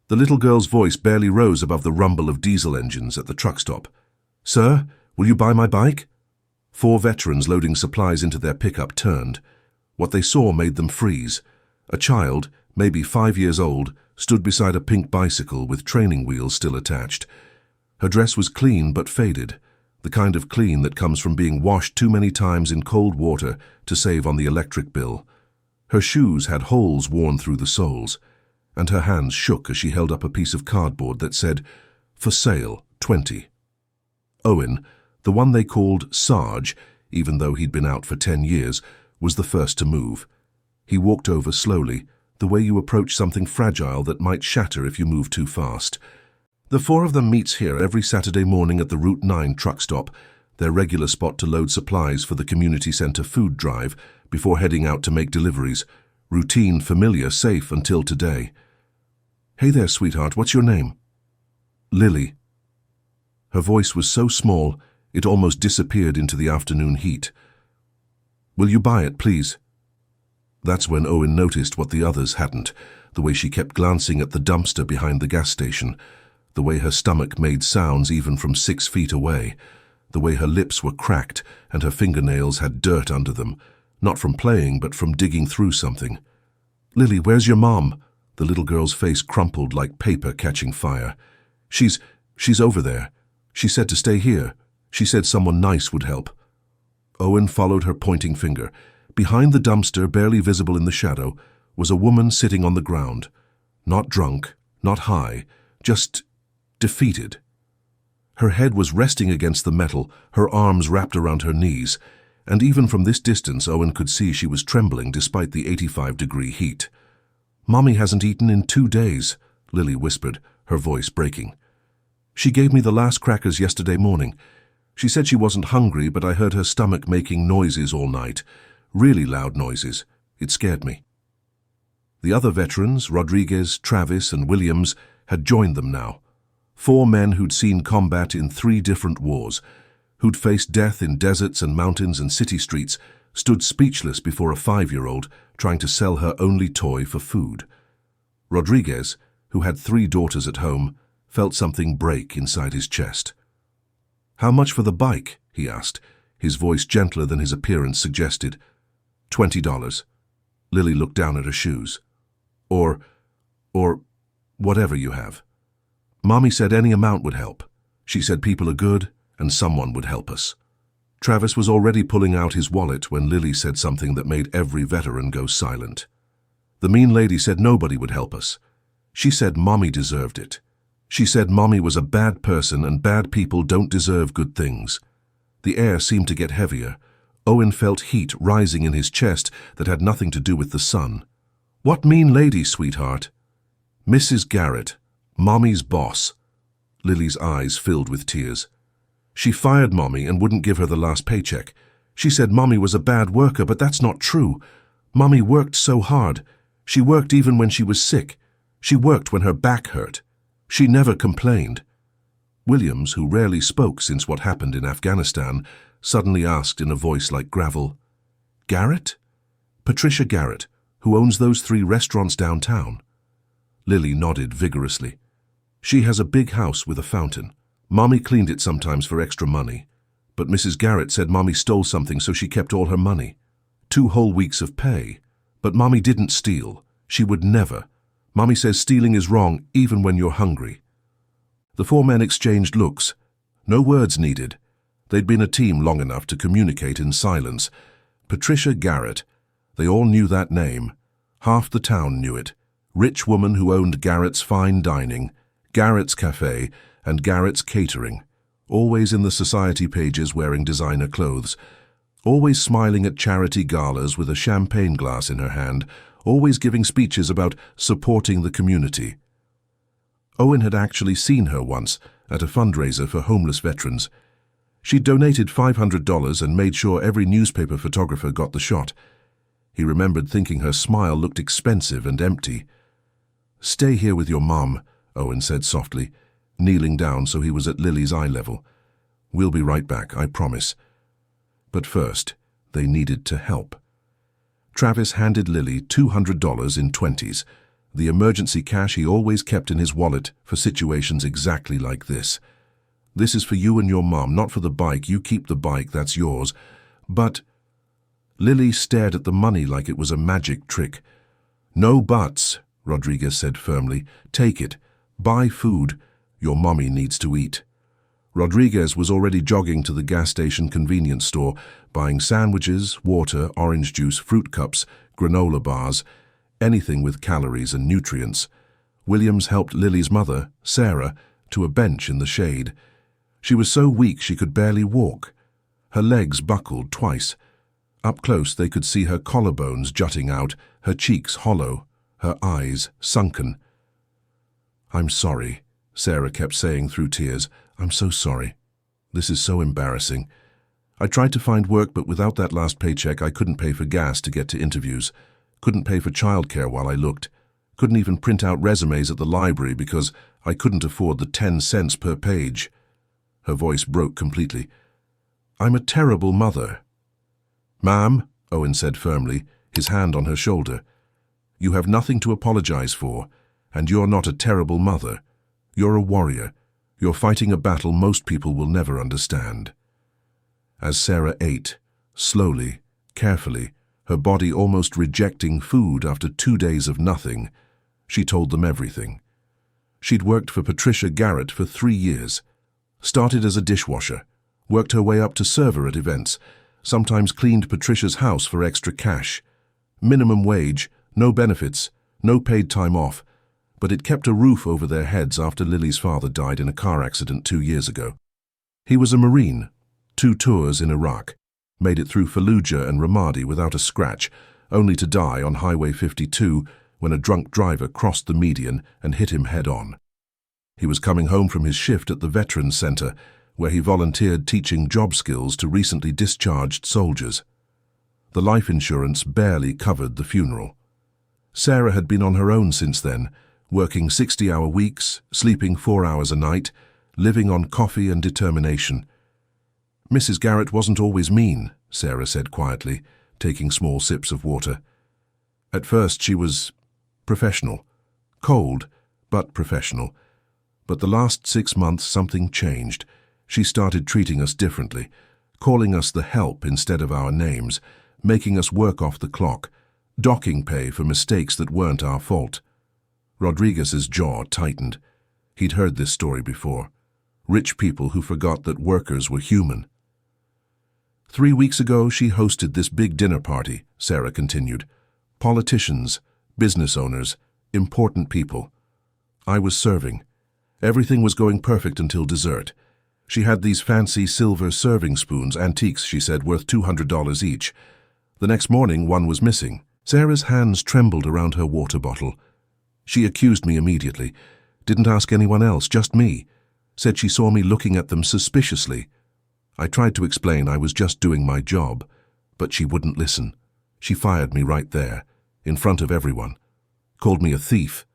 The little girl's voice barely rose above the rumble of diesel engines at the truck stop. "Sir, will you buy my bike?" 4 veterans loading supplies into their pickup turned. What they saw made them freeze. A child, maybe 5 years old, stood beside a pink bicycle with training wheels still attached. Her dress was clean but faded, the kind of clean that comes from being washed too many times in cold water to save on the electric bill. Her shoes had holes worn through the soles, and her hands shook as she held up a piece of cardboard that said, "For sale, 20. Owen, the one they called Sarge, even though he'd been out for 10 years, was the first to move. He walked over slowly, the way you approach something fragile that might shatter if you move too fast. The 4 of them meets here every Saturday morning at the Route 9 truck stop, their regular spot to load supplies for the community center food drive before heading out to make deliveries. Routine, familiar, safe until today. "Hey there, sweetheart, what's your name?" "Lily." Her voice was so small, it almost disappeared into the afternoon heat. "Will you buy it, please?" That's when Owen noticed what the others hadn't, the way she kept glancing at the dumpster behind the gas station, the way her stomach made sounds even from 6 feet away, the way her lips were cracked and her fingernails had dirt under them, not from playing but from digging through something. "Lily, where's your mom?" The little girl's face crumpled like paper catching fire. She's over there. She said to stay here. She said someone nice would help." Owen followed her pointing finger. Behind the dumpster, barely visible in the shadow, was a woman sitting on the ground. Not drunk, not high, just defeated. Her head was resting against the metal, her arms wrapped around her knees, and even from this distance Owen could see she was trembling despite the 85-degree heat. "Mommy hasn't eaten in 2 days, Lily whispered, her voice breaking. "She gave me the last crackers yesterday morning. She said she wasn't hungry, but I heard her stomach making noises all night. Really loud noises. It scared me." The other veterans, Rodriguez, Travis, and Williams, had joined them now. 4 men who'd seen combat in 3 different wars, who'd faced death in deserts and mountains and city streets, stood speechless before a 5-year-old trying to sell her only toy for food. Rodriguez, who had 3 daughters at home, felt something break inside his chest. "How much for the bike?" he asked, his voice gentler than his appearance suggested. $20. Lily looked down at her shoes. Or whatever you have. Mommy said any amount would help. She said people are good and someone would help us. Travis was already pulling out his wallet when Lily said something that made every veteran go silent. The mean lady said nobody would help us. She said Mommy deserved it. She said Mommy was a bad person and bad people don't deserve good things. The air seemed to get heavier. Owen felt heat rising in his chest that had nothing to do with the sun. "What mean lady, sweetheart?" "Mrs. Garrett, Mommy's boss." Lily's eyes filled with tears. "She fired Mommy and wouldn't give her the last paycheck. She said Mommy was a bad worker, but that's not true. Mommy worked so hard. She worked even when she was sick. She worked when her back hurt. She never complained." Williams, who rarely spoke since what happened in Afghanistan, suddenly asked in a voice like gravel, "Garrett? Patricia Garrett, who owns those 3 restaurants downtown?" Lily nodded vigorously. "She has a big house with a fountain. Mommy cleaned it sometimes for extra money. But Mrs. Garrett said Mommy stole something, so she kept all her money. 2 whole weeks of pay. But Mommy didn't steal. She would never. Mommy says stealing is wrong even when you're hungry." The 4 men exchanged looks. No words needed. They'd been a team long enough to communicate in silence. Patricia Garrett. They all knew that name. Half the town knew it. Rich woman who owned Garrett's Fine Dining, Garrett's Cafe, and Garrett's Catering. Always in the society pages wearing designer clothes. Always smiling at charity galas with a champagne glass in her hand. Always giving speeches about supporting the community. Owen had actually seen her once at a fundraiser for homeless veterans. She'd donated $500 and made sure every newspaper photographer got the shot. He remembered thinking her smile looked expensive and empty. "Stay here with your mom," Owen said softly, kneeling down so he was at Lily's eye level. "We'll be right back, I promise." But first, they needed to help. Travis handed Lily $200 in 20s. the emergency cash he always kept in his wallet for situations exactly like this. "This is for you and your mom, not for the bike. You keep the bike, that's yours." "But—" Lily stared at the money like it was a magic trick. "No buts," Rodriguez said firmly. "Take it. Buy food. Your mommy needs to eat." Rodriguez was already jogging to the gas station convenience store, buying sandwiches, water, orange juice, fruit cups, granola bars, anything with calories and nutrients. Williams helped Lily's mother, Sarah, to a bench in the shade. She was so weak she could barely walk. Her legs buckled twice. Up close they could see her collarbones jutting out, her cheeks hollow, her eyes sunken. "I'm sorry," Sarah kept saying through tears. "I'm so sorry. This is so embarrassing. I tried to find work, but without that last paycheck I couldn't pay for gas to get to interviews, couldn't pay for childcare while I looked, couldn't even print out resumes at the library because I couldn't afford the 10 cents per page." Her voice broke completely. "I'm a terrible mother." "Ma'am," Owen said firmly, his hand on her shoulder, "you have nothing to apologize for, and you're not a terrible mother. You're a warrior. You're fighting a battle most people will never understand." As Sarah ate, slowly, carefully, her body almost rejecting food after 2 days of nothing, she told them everything. She'd worked for Patricia Garrett for 3 years, started as a dishwasher, worked her way up to server at events, sometimes cleaned Patricia's house for extra cash. Minimum wage, no benefits, no paid time off, but it kept a roof over their heads after Lily's father died in a car accident 2 years ago. He was a Marine, 2 tours in Iraq, made it through Fallujah and Ramadi without a scratch, only to die on Highway 52 when a drunk driver crossed the median and hit him head-on. He was coming home from his shift at the Veterans Center, where he volunteered teaching job skills to recently discharged soldiers. The life insurance barely covered the funeral. Sarah had been on her own since then, working 60-hour weeks, sleeping 4 hours a night, living on coffee and determination. "Mrs. Garrett wasn't always mean," Sarah said quietly, taking small sips of water. "At first she was professional, cold, but professional. But the last 6 months something changed. She started treating us differently, calling us the help instead of our names, making us work off the clock, docking pay for mistakes that weren't our fault." Rodriguez's jaw tightened. He'd heard this story before. Rich people who forgot that workers were human. "3 weeks ago she hosted this big dinner party," Sarah continued. "Politicians, business owners, important people. I was serving. Everything was going perfect until dessert. She had these fancy silver serving spoons, antiques, she said, worth $200 each. The next morning, one was missing. Sarah's hands trembled around her water bottle. She accused me immediately. Didn't ask anyone else, just me. Said she saw me looking at them suspiciously. I tried to explain I was just doing my job, but she wouldn't listen. She fired me right there, in front of everyone. Called me a thief.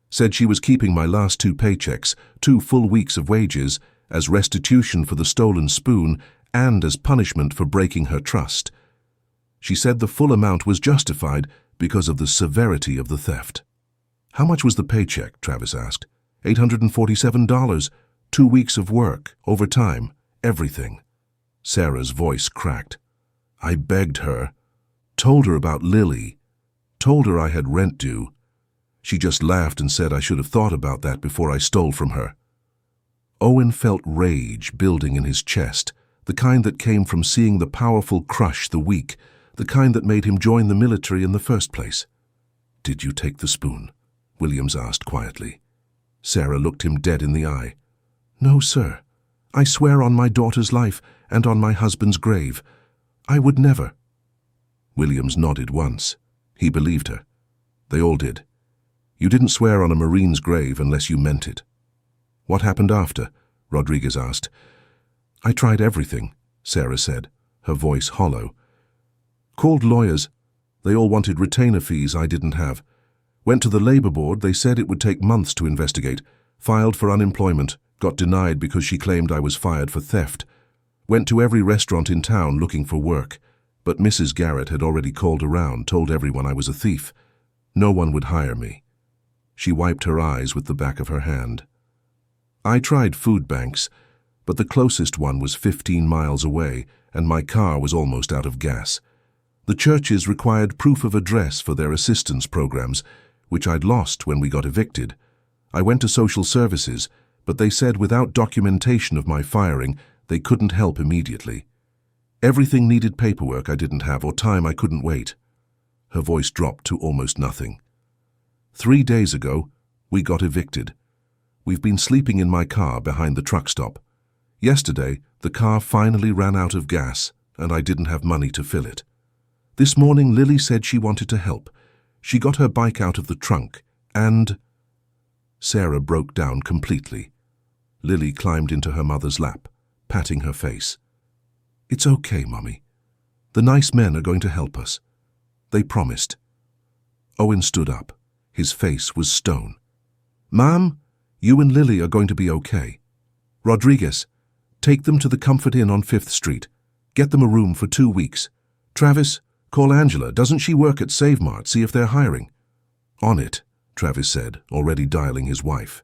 Said she was keeping my last 2 paychecks, 2 full weeks of wages, as restitution for the stolen spoon and as punishment for breaking her trust. She said the full amount was justified because of the severity of the theft. "How much was the paycheck?" Travis asked. $847, 2 weeks of work, overtime, everything. Sarah's voice cracked. "I begged her, told her about Lily, told her I had rent due. She just laughed and said I should have thought about that before I stole from her." Owen felt rage building in his chest, the kind that came from seeing the powerful crush the weak, the kind that made him join the military in the first place. "Did you take the spoon?" Williams asked quietly. Sarah looked him dead in the eye. "No, sir. I swear on my daughter's life and on my husband's grave. I would never." Williams nodded once. He believed her. They all did. "You didn't swear on a Marine's grave unless you meant it." "What happened after?" Rodriguez asked. "I tried everything," Sarah said, her voice hollow. "Called lawyers. They all wanted retainer fees I didn't have. Went to the labor board. They said it would take months to investigate. Filed for unemployment. Got denied because she claimed I was fired for theft. Went to every restaurant in town looking for work. But Mrs. Garrett had already called around, told everyone I was a thief. No one would hire me. She wiped her eyes with the back of her hand. I tried food banks, but the closest one was 15 miles away, and my car was almost out of gas. The churches required proof of address for their assistance programs, which I'd lost when we got evicted. I went to social services, but they said without documentation of my firing, they couldn't help immediately. Everything needed paperwork I didn't have or time I couldn't wait. Her voice dropped to almost nothing. 3 days ago, we got evicted. We've been sleeping in my car behind the truck stop. Yesterday, the car finally ran out of gas, and I didn't have money to fill it. This morning, Lily said she wanted to help. She got her bike out of the trunk, and... Sarah broke down completely. Lily climbed into her mother's lap, patting her face. "It's okay, Mummy. The nice men are going to help us. They promised." Owen stood up. His face was stone. "Ma'am, you and Lily are going to be okay. Rodriguez, take them to the Comfort Inn on 5th Street. Get them a room for 2 weeks. Travis, call Angela. Doesn't she work at Save Mart? See if they're hiring." "On it," Travis said, already dialing his wife.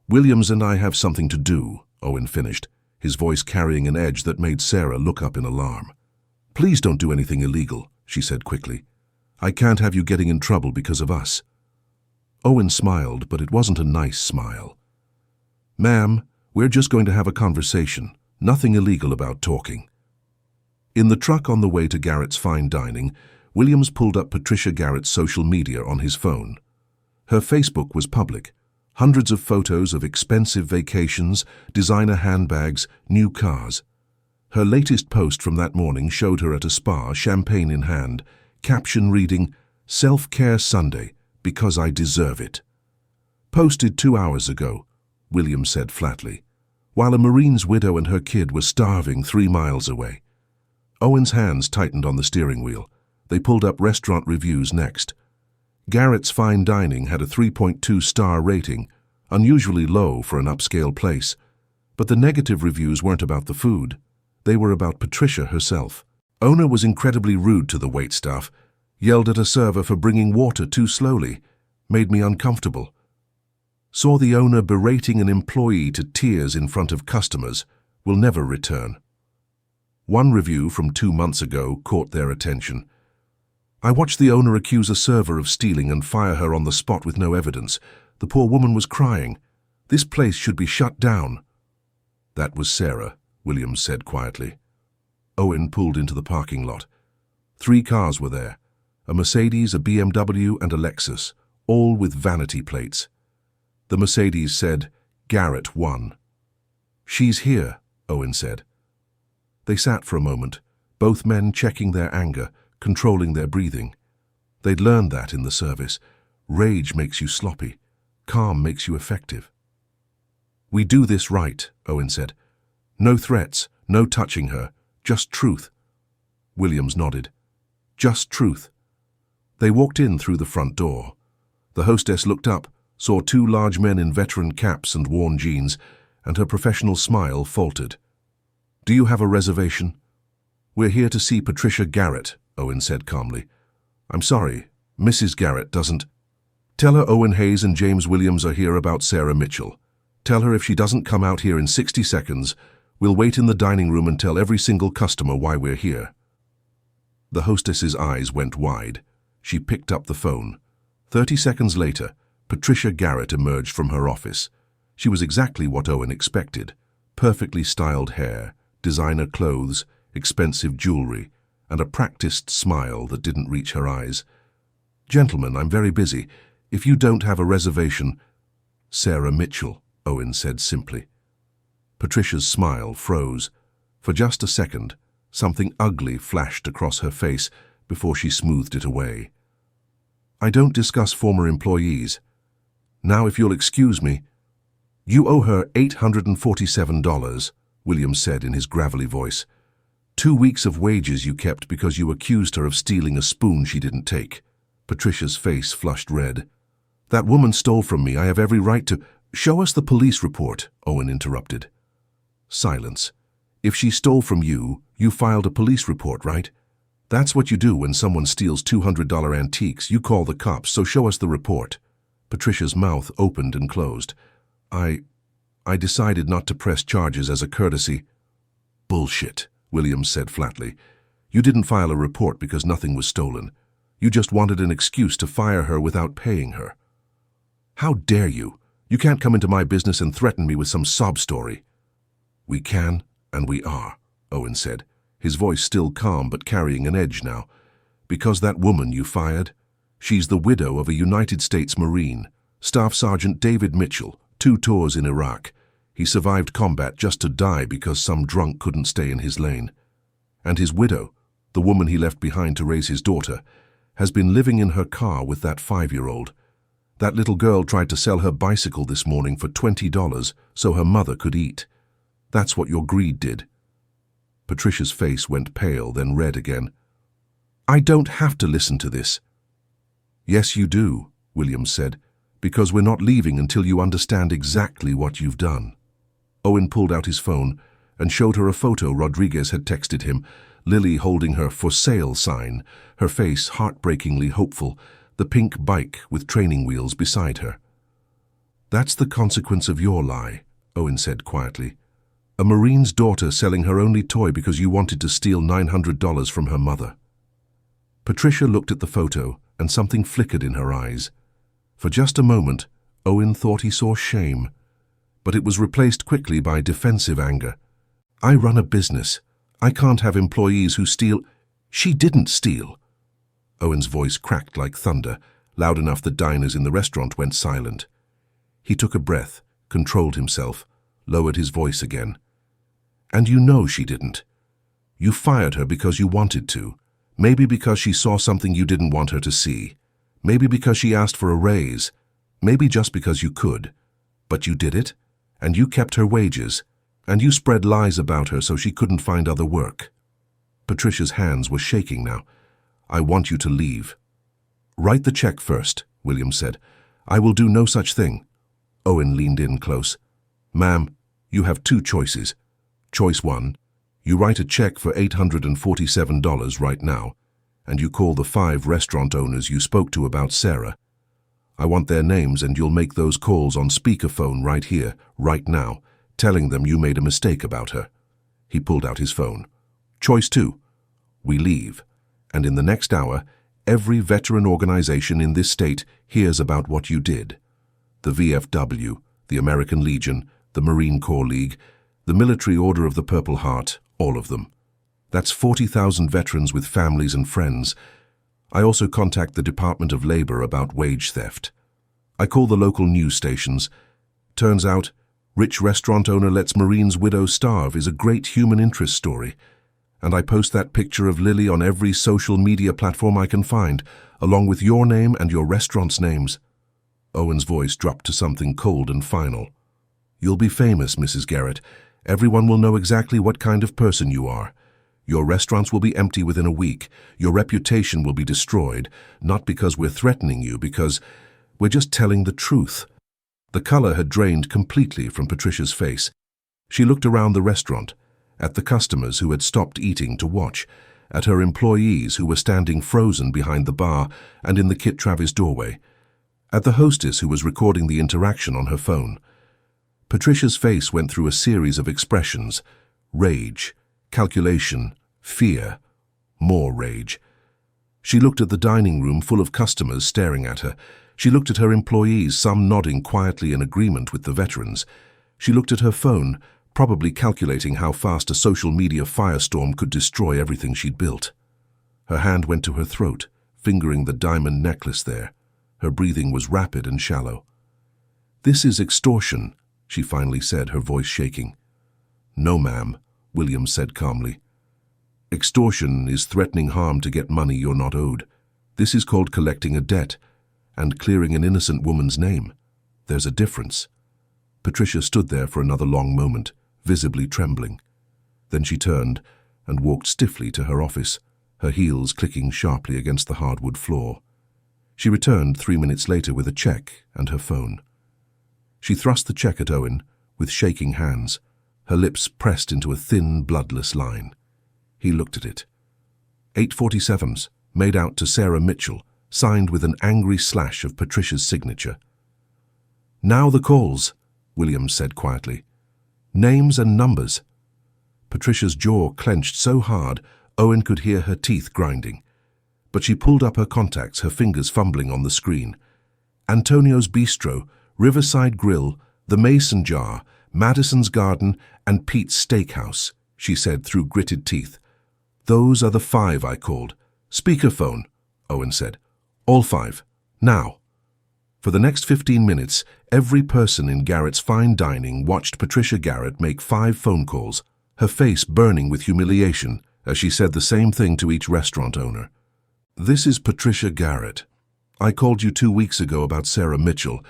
"Williams and I have something to do," Owen finished, his voice carrying an edge that made Sarah look up in alarm. "Please don't do anything illegal," she said quickly. "I can't have you getting in trouble because of us." Owen smiled, but it wasn't a nice smile. "Ma'am, we're just going to have a conversation. Nothing illegal about talking." In the truck on the way to Garrett's fine dining, Williams pulled up Patricia Garrett's social media on his phone. Her Facebook was public. Hundreds of photos of expensive vacations, designer handbags, new cars. Her latest post from that morning showed her at a spa, champagne in hand, caption reading, "Self-Care Sunday, because I deserve it." "Posted 2 hours ago," Williams said flatly, while a Marine's widow and her kid were starving 3 miles away. Owen's hands tightened on the steering wheel. They pulled up restaurant reviews next. Garrett's fine dining had a 3.2-star rating, unusually low for an upscale place. But the negative reviews weren't about the food. They were about Patricia herself. Owner was incredibly rude to the waitstaff, yelled at a server for bringing water too slowly, made me uncomfortable. Saw the owner berating an employee to tears in front of customers, will never return. One review from 2 months ago caught their attention. "I watched the owner accuse a server of stealing and fire her on the spot with no evidence. The poor woman was crying. This place should be shut down." "That was Sarah," Williams said quietly. Owen pulled into the parking lot. 3 cars were there, a Mercedes, a BMW, and a Lexus, all with vanity plates. The Mercedes said, "Garrett won." "She's here," Owen said. They sat for a moment, both men checking their anger, controlling their breathing. They'd learned that in the service. Rage makes you sloppy. Calm makes you effective. "We do this right," Owen said. "No threats, no touching her, just truth." Williams nodded. "Just truth." They walked in through the front door. The hostess looked up, saw 2 large men in veteran caps and worn jeans, and her professional smile faltered. "Do you have a reservation?" "We're here to see Patricia Garrett," Owen said calmly. "I'm sorry, Mrs. Garrett doesn't." "Tell her Owen Hayes and James Williams are here about Sarah Mitchell. Tell her if she doesn't come out here in 60 seconds, we'll wait in the dining room and tell every single customer why we're here." The hostess's eyes went wide. She picked up the phone. 30 seconds later, Patricia Garrett emerged from her office. She was exactly what Owen expected. Perfectly styled hair, designer clothes, expensive jewelry, and a practiced smile that didn't reach her eyes. "Gentlemen, I'm very busy. If you don't have a reservation—" "Sarah Mitchell," Owen said simply. Patricia's smile froze. For just a second, something ugly flashed across her face before she smoothed it away. "I don't discuss former employees. Now, if you'll excuse me—" "You owe her $847, Williams said in his gravelly voice. 2 weeks of wages you kept because you accused her of stealing a spoon she didn't take." Patricia's face flushed red. "That woman stole from me. I have every right to—" "Show us the police report," Owen interrupted. Silence. "If she stole from you, you filed a police report, right? That's what you do when someone steals $200 antiques. You call the cops, so show us the report." Patricia's mouth opened and closed. I decided not to press charges as a courtesy. Bullshit, Williams said flatly. You didn't file a report because nothing was stolen. You just wanted an excuse to fire her without paying her. How dare you? You can't come into my business and threaten me with some sob story. We can, and we are, Owen said, his voice still calm but carrying an edge now. Because that woman you fired, she's the widow of a United States Marine, Staff Sergeant David Mitchell, 2 tours in Iraq. He survived combat just to die because some drunk couldn't stay in his lane. And his widow, the woman he left behind to raise his daughter, has been living in her car with that 5-year-old. That little girl tried to sell her bicycle this morning for $20 so her mother could eat. That's what your greed did. Patricia's face went pale, then red again. I don't have to listen to this. Yes, you do, Williams said, because we're not leaving until you understand exactly what you've done. Owen pulled out his phone and showed her a photo Rodriguez had texted him, Lily holding her for sale sign, her face heartbreakingly hopeful, the pink bike with training wheels beside her. That's the consequence of your lie, Owen said quietly. A Marine's daughter selling her only toy because you wanted to steal $900 from her mother. Patricia looked at the photo and something flickered in her eyes. For just a moment, Owen thought he saw shame, but it was replaced quickly by defensive anger. I run a business. I can't have employees who steal. She didn't steal. Owen's voice cracked like thunder, loud enough that diners in the restaurant went silent. He took a breath, controlled himself, lowered his voice again. And you know she didn't. You fired her because you wanted to. Maybe because she saw something you didn't want her to see. Maybe because she asked for a raise. Maybe just because you could. But you did it, and you kept her wages, and you spread lies about her so she couldn't find other work. Patricia's hands were shaking now. I want you to leave. Write the check first, Williams said. I will do no such thing. Owen leaned in close. Ma'am, you have 2 choices. Choice 1, you write a check for $847 right now, and you call the 5 restaurant owners you spoke to about Sarah. I want their names, and you'll make those calls on speakerphone right here, right now, telling them you made a mistake about her. He pulled out his phone. Choice 2, we leave, and in the next hour, every veteran organization in this state hears about what you did. The VFW, the American Legion, the Marine Corps League, the Military Order of the Purple Heart, all of them. That's 40,000 veterans with families and friends. I also contact the Department of Labor about wage theft. I call the local news stations. Turns out, rich restaurant owner lets Marine's widow starve is a great human interest story. And I post that picture of Lily on every social media platform I can find, along with your name and your restaurant's names. Owen's voice dropped to something cold and final. You'll be famous, Mrs. Garrett. Everyone will know exactly what kind of person you are. Your restaurants will be empty within a week. Your reputation will be destroyed, not because we're threatening you, because we're just telling the truth. The color had drained completely from Patricia's face. She looked around the restaurant, at the customers who had stopped eating to watch, at her employees who were standing frozen behind the bar and in the Kit Travis doorway, at the hostess who was recording the interaction on her phone. Patricia's face went through a series of expressions: rage, calculation, fear, more rage. She looked at the dining room full of customers staring at her. She looked at her employees, some nodding quietly in agreement with the veterans. She looked at her phone, probably calculating how fast a social media firestorm could destroy everything she'd built. Her hand went to her throat, fingering the diamond necklace there. Her breathing was rapid and shallow. This is extortion, she finally said, her voice shaking. No, ma'am, Williams said calmly. Extortion is threatening harm to get money you're not owed. This is called collecting a debt and clearing an innocent woman's name. There's a difference. Patricia stood there for another long moment, visibly trembling. Then she turned and walked stiffly to her office, her heels clicking sharply against the hardwood floor. She returned 3 minutes later with a check and her phone. She thrust the check at Owen with shaking hands, her lips pressed into a thin, bloodless line. He looked at it. 847s, made out to Sarah Mitchell, signed with an angry slash of Patricia's signature. Now the calls, Williams said quietly. Names and numbers. Patricia's jaw clenched so hard, Owen could hear her teeth grinding. But she pulled up her contacts, her fingers fumbling on the screen. Antonio's Bistro, Riverside Grill, the Mason Jar, Madison's Garden, and Pete's Steakhouse, she said through gritted teeth. Those are the 5 I called. Speakerphone, Owen said. All 5. Now. For the next 15 minutes, every person in Garrett's fine dining watched Patricia Garrett make 5 phone calls, her face burning with humiliation as she said the same thing to each restaurant owner. This is Patricia Garrett. I called you 2 weeks ago about Sarah Mitchell.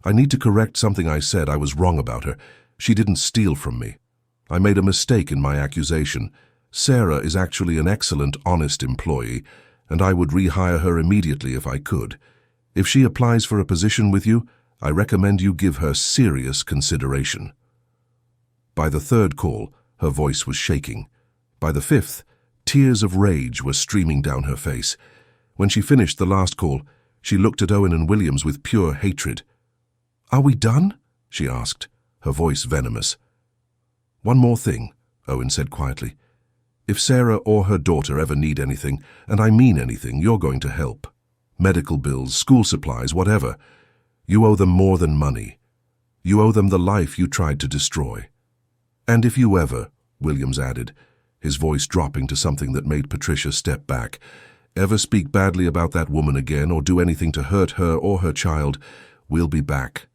I need to correct something I said. I was wrong about her. She didn't steal from me. I made a mistake in my accusation. Sarah is actually an excellent, honest employee, and I would rehire her immediately if I could. If she applies for a position with you, I recommend you give her serious consideration. By the 3rd call, her voice was shaking. By the 5th, tears of rage were streaming down her face. When she finished the last call, she looked at Owen and Williams with pure hatred. Are we done? She asked, her voice venomous. One more thing, Owen said quietly. If Sarah or her daughter ever need anything, and I mean anything, you're going to help. Medical bills, school supplies, whatever. You owe them more than money. You owe them the life you tried to destroy. And if you ever, Williams added, his voice dropping to something that made Patricia step back, ever speak badly about that woman again or do anything to hurt her or her child, we'll be back.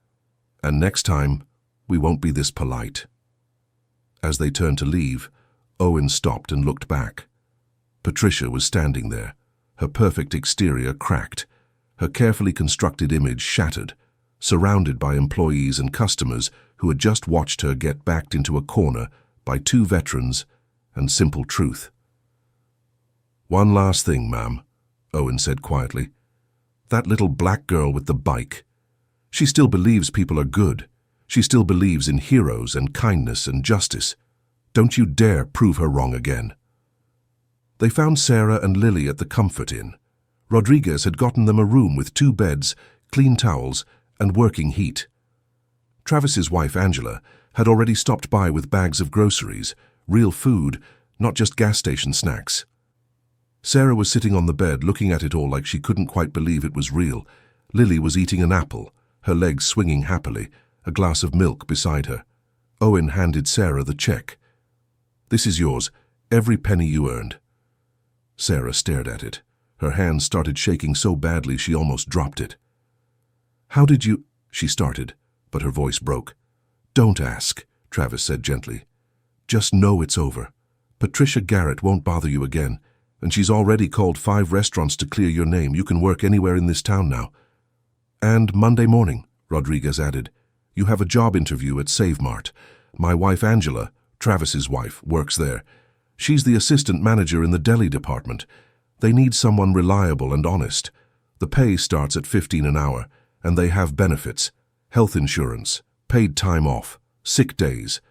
And next time, we won't be this polite. As they turned to leave, Owen stopped and looked back. Patricia was standing there, her perfect exterior cracked, her carefully constructed image shattered, surrounded by employees and customers who had just watched her get backed into a corner by 2 veterans and simple truth. One last thing, ma'am, Owen said quietly. That little black girl with the bike. She still believes people are good. She still believes in heroes and kindness and justice. Don't you dare prove her wrong again. They found Sarah and Lily at the Comfort Inn. Rodriguez had gotten them a room with 2 beds, clean towels, and working heat. Travis's wife, Angela, had already stopped by with bags of groceries, real food, not just gas station snacks. Sarah was sitting on the bed looking at it all like she couldn't quite believe it was real. Lily was eating an apple, her legs swinging happily, a glass of milk beside her. Owen handed Sarah the check. This is yours, every penny you earned. Sarah stared at it. Her hands started shaking so badly she almost dropped it. How did you... she started, but her voice broke. Don't ask, Travis said gently. Just know it's over. Patricia Garrett won't bother you again, and she's already called 5 restaurants to clear your name. You can work anywhere in this town now. And Monday morning, Rodriguez added, you have a job interview at Save Mart. My wife Angela, Travis's wife, works there. She's the assistant manager in the deli department. They need someone reliable and honest. The pay starts at $15 an hour, and they have benefits, health insurance, paid time off, sick days.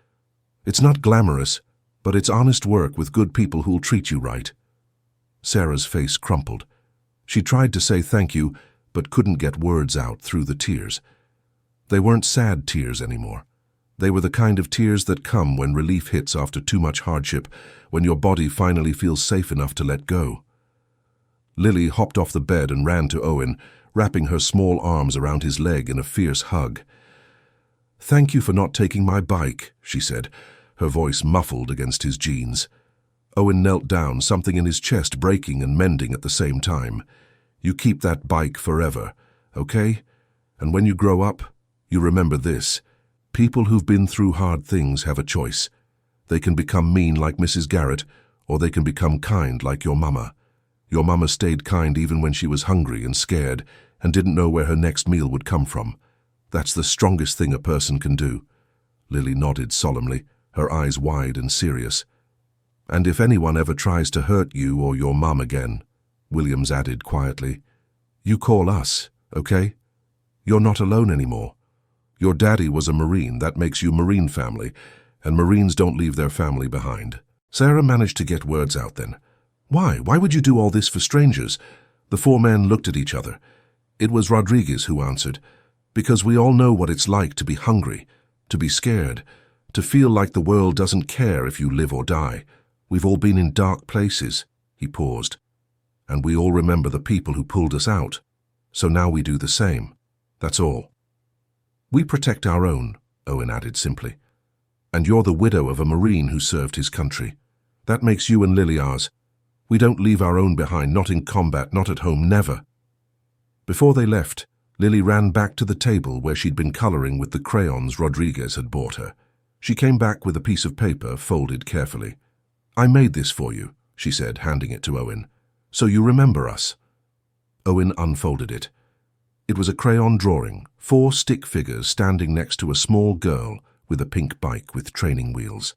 It's not glamorous, but it's honest work with good people who'll treat you right. Sarah's face crumpled. She tried to say thank you, but couldn't get words out through the tears. They weren't sad tears anymore. They were the kind of tears that come when relief hits after too much hardship, when your body finally feels safe enough to let go. Lily hopped off the bed and ran to Owen, wrapping her small arms around his leg in a fierce hug. Thank you for not taking my bike, she said, her voice muffled against his jeans. Owen knelt down, something in his chest breaking and mending at the same time. You keep that bike forever, okay? And when you grow up, you remember this. People who've been through hard things have a choice. They can become mean like Mrs. Garrett, or they can become kind like your mama. Your mama stayed kind even when she was hungry and scared and didn't know where her next meal would come from. That's the strongest thing a person can do. Lily nodded solemnly, her eyes wide and serious. And if anyone ever tries to hurt you or your mom again, Williams added quietly, you call us, okay? You're not alone anymore. Your daddy was a Marine, that makes you Marine family, and Marines don't leave their family behind. Sarah managed to get words out then. Why? Why would you do all this for strangers? The 4 men looked at each other. It was Rodriguez who answered. Because we all know what it's like to be hungry, to be scared, to feel like the world doesn't care if you live or die. We've all been in dark places." He paused. "And we all remember the people who pulled us out. So now we do the same. That's all." "We protect our own," Owen added simply. "And you're the widow of a Marine who served his country. That makes you and Lily ours. We don't leave our own behind, not in combat, not at home, never." Before they left, Lily ran back to the table where she'd been coloring with the crayons Rodriguez had bought her. She came back with a piece of paper folded carefully. "I made this for you," she said, handing it to Owen. "So you remember us." Owen unfolded it. It was a crayon drawing, 4 stick figures standing next to a small girl with a pink bike with training wheels.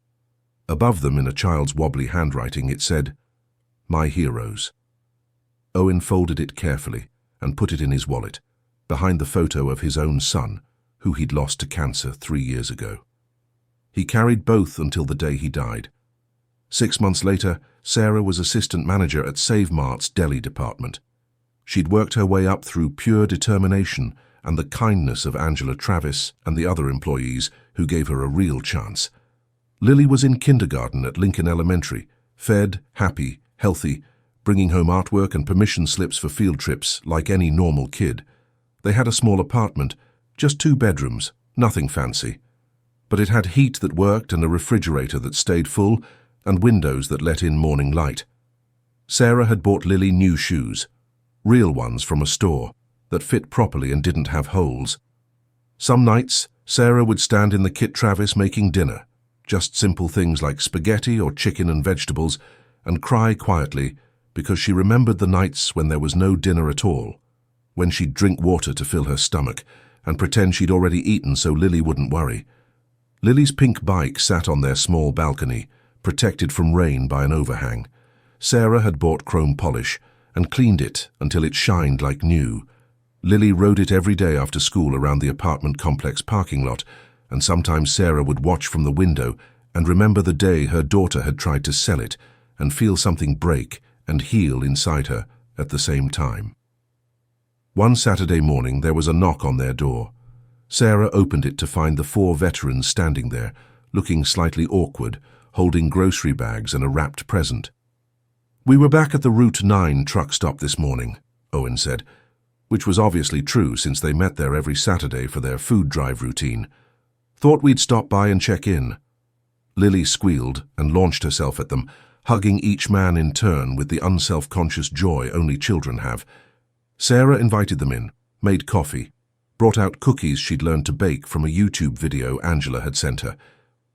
Above them, in a child's wobbly handwriting, it said, "My heroes." Owen folded it carefully and put it in his wallet, behind the photo of his own son, who he'd lost to cancer 3 years ago. He carried both until the day he died. 6 months later, Sarah was assistant manager at Save Mart's deli department. She'd worked her way up through pure determination and the kindness of Angela Travis and the other employees who gave her a real chance. Lily was in kindergarten at Lincoln Elementary, fed, happy, healthy, bringing home artwork and permission slips for field trips like any normal kid. They had a small apartment, just 2 bedrooms, nothing fancy. But it had heat that worked and a refrigerator that stayed full and windows that let in morning light. Sarah had bought Lily new shoes, real ones from a store, that fit properly and didn't have holes. Some nights, Sarah would stand in the Kit Travis making dinner, just simple things like spaghetti or chicken and vegetables, and cry quietly because she remembered the nights when there was no dinner at all, when she'd drink water to fill her stomach and pretend she'd already eaten so Lily wouldn't worry. Lily's pink bike sat on their small balcony, protected from rain by an overhang. Sarah had bought chrome polish and cleaned it until it shined like new. Lily rode it every day after school around the apartment complex parking lot, and sometimes Sarah would watch from the window and remember the day her daughter had tried to sell it and feel something break and heal inside her at the same time. One Saturday morning there was a knock on their door. Sarah opened it to find the 4 veterans standing there, looking slightly awkward, holding grocery bags and a wrapped present. "We were back at the Route 9 truck stop this morning," Owen said, which was obviously true since they met there every Saturday for their food drive routine. "Thought we'd stop by and check in." Lily squealed and launched herself at them, hugging each man in turn with the unself-conscious joy only children have. Sarah invited them in, made coffee, brought out cookies she'd learned to bake from a YouTube video Angela had sent her.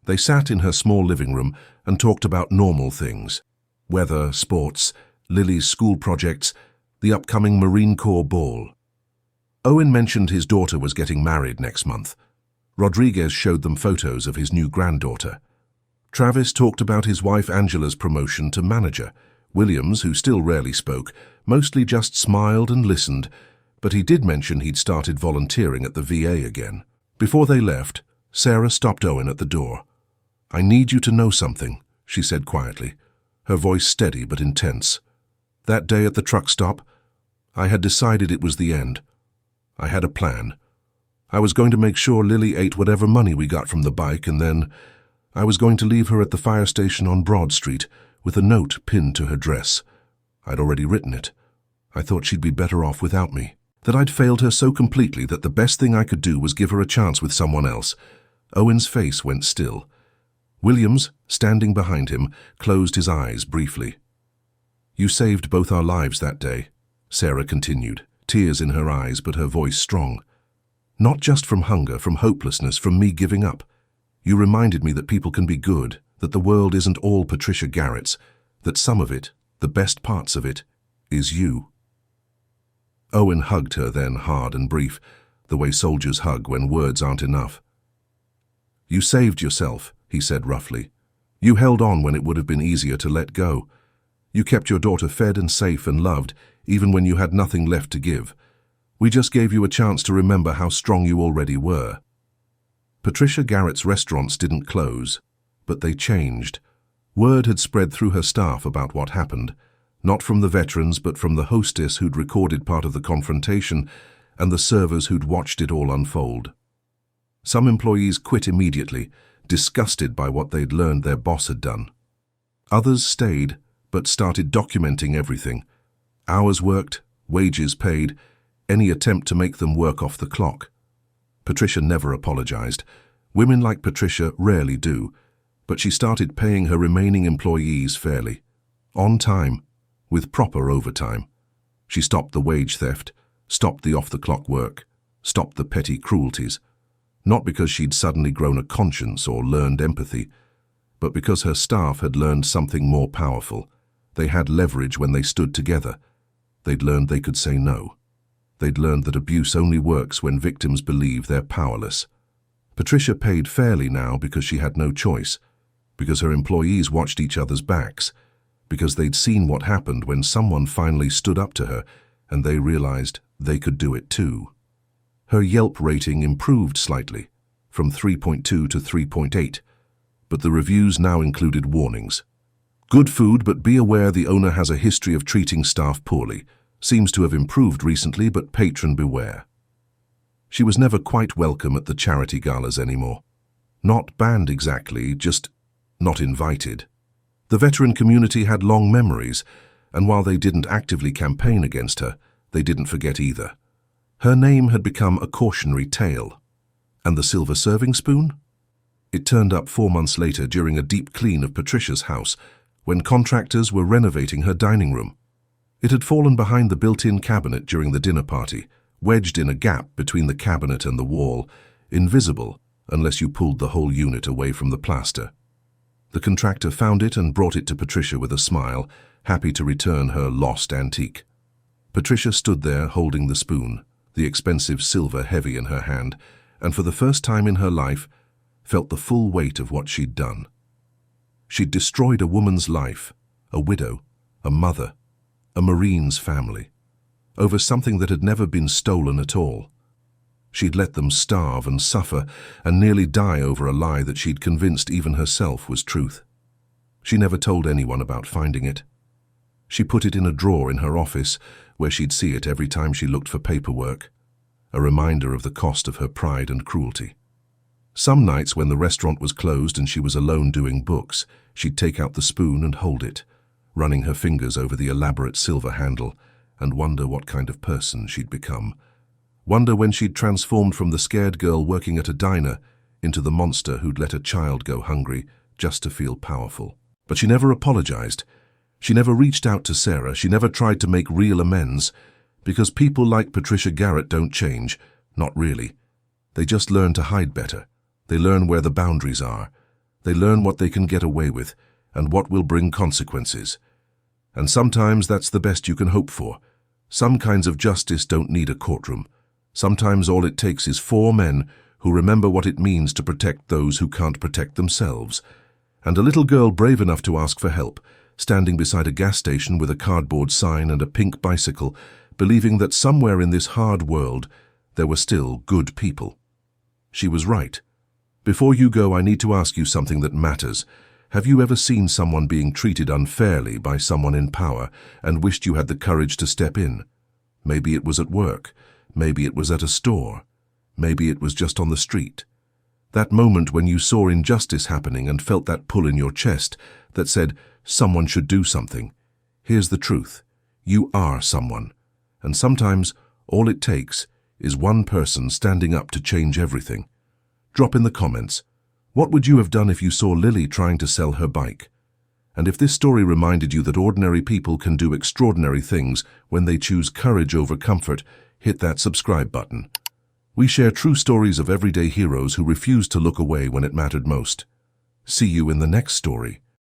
They sat in her small living room and talked about normal things: weather, sports, Lily's school projects, the upcoming Marine Corps ball. Owen mentioned his daughter was getting married next month. Rodriguez showed them photos of his new granddaughter. Travis talked about his wife Angela's promotion to manager. Williams, who still rarely spoke, mostly just smiled and listened, but he did mention he'd started volunteering at the VA again. Before they left, Sarah stopped Owen at the door. "I need you to know something," she said quietly, her voice steady but intense. "That day at the truck stop, I had decided it was the end. I had a plan. I was going to make sure Lily ate whatever money we got from the bike, and then I was going to leave her at the fire station on Broad Street with a note pinned to her dress. I'd already written it. I thought she'd be better off without me, that I'd failed her so completely that the best thing I could do was give her a chance with someone else." Owen's face went still. Williams, standing behind him, closed his eyes briefly. "You saved both our lives that day," Sarah continued, tears in her eyes but her voice strong. "Not just from hunger, from hopelessness, from me giving up. You reminded me that people can be good, that the world isn't all Patricia Garrett's, that some of it, the best parts of it, is you." Owen hugged her then, hard and brief, the way soldiers hug when words aren't enough. "You saved yourself," he said roughly. "You held on when it would have been easier to let go. You kept your daughter fed and safe and loved, even when you had nothing left to give. We just gave you a chance to remember how strong you already were." Patricia Garrett's restaurants didn't close, but they changed. Word had spread through her staff about what happened, not from the veterans but from the hostess who'd recorded part of the confrontation, and the servers who'd watched it all unfold. Some employees quit immediately, disgusted by what they'd learned their boss had done. Others stayed, but started documenting everything. Hours worked, wages paid, any attempt to make them work off the clock. Patricia never apologized. Women like Patricia rarely do, but she started paying her remaining employees fairly, on time, with proper overtime. She stopped the wage theft, stopped the off-the-clock work, stopped the petty cruelties, not because she'd suddenly grown a conscience or learned empathy, but because her staff had learned something more powerful. They had leverage when they stood together. They'd learned they could say no. They'd learned that abuse only works when victims believe they're powerless. Patricia paid fairly now because she had no choice, because her employees watched each other's backs, because they'd seen what happened when someone finally stood up to her and they realized they could do it too. Her Yelp rating improved slightly, from 3.2 to 3.8, but the reviews now included warnings. Good food, but be aware the owner has a history of treating staff poorly. Seems to have improved recently, but patron beware. She was never quite welcome at the charity galas anymore. Not banned exactly, just not invited. The veteran community had long memories, and while they didn't actively campaign against her, they didn't forget either. Her name had become a cautionary tale. And the silver serving spoon? It turned up 4 months later during a deep clean of Patricia's house, when contractors were renovating her dining room. It had fallen behind the built-in cabinet during the dinner party, wedged in a gap between the cabinet and the wall, invisible unless you pulled the whole unit away from the plaster. The contractor found it and brought it to Patricia with a smile, happy to return her lost antique. Patricia stood there holding the spoon, the expensive silver heavy in her hand, and for the first time in her life, felt the full weight of what she'd done. She'd destroyed a woman's life, a widow, a mother, a Marine's family, over something that had never been stolen at all. She'd let them starve and suffer and nearly die over a lie that she'd convinced even herself was truth. She never told anyone about finding it. She put it in a drawer in her office where she'd see it every time she looked for paperwork, a reminder of the cost of her pride and cruelty. Some nights when the restaurant was closed and she was alone doing books, she'd take out the spoon and hold it, running her fingers over the elaborate silver handle, and wonder what kind of person she'd become. Wonder when she'd transformed from the scared girl working at a diner into the monster who'd let a child go hungry just to feel powerful. But she never apologized. She never reached out to Sarah. She never tried to make real amends, because people like Patricia Garrett don't change, not really. They just learn to hide better. They learn where the boundaries are. They learn what they can get away with and what will bring consequences. And sometimes that's the best you can hope for. Some kinds of justice don't need a courtroom. Sometimes all it takes is 4 men who remember what it means to protect those who can't protect themselves. And a little girl brave enough to ask for help, standing beside a gas station with a cardboard sign and a pink bicycle, believing that somewhere in this hard world there were still good people. She was right. Before you go, I need to ask you something that matters. Have you ever seen someone being treated unfairly by someone in power and wished you had the courage to step in? Maybe it was at work. Maybe it was at a store. Maybe it was just on the street. That moment when you saw injustice happening and felt that pull in your chest that said, someone should do something. Here's the truth. You are someone. And sometimes all it takes is one person standing up to change everything. Drop in the comments. What would you have done if you saw Lily trying to sell her bike? And if this story reminded you that ordinary people can do extraordinary things when they choose courage over comfort, hit that subscribe button. We share true stories of everyday heroes who refused to look away when it mattered most. See you in the next story.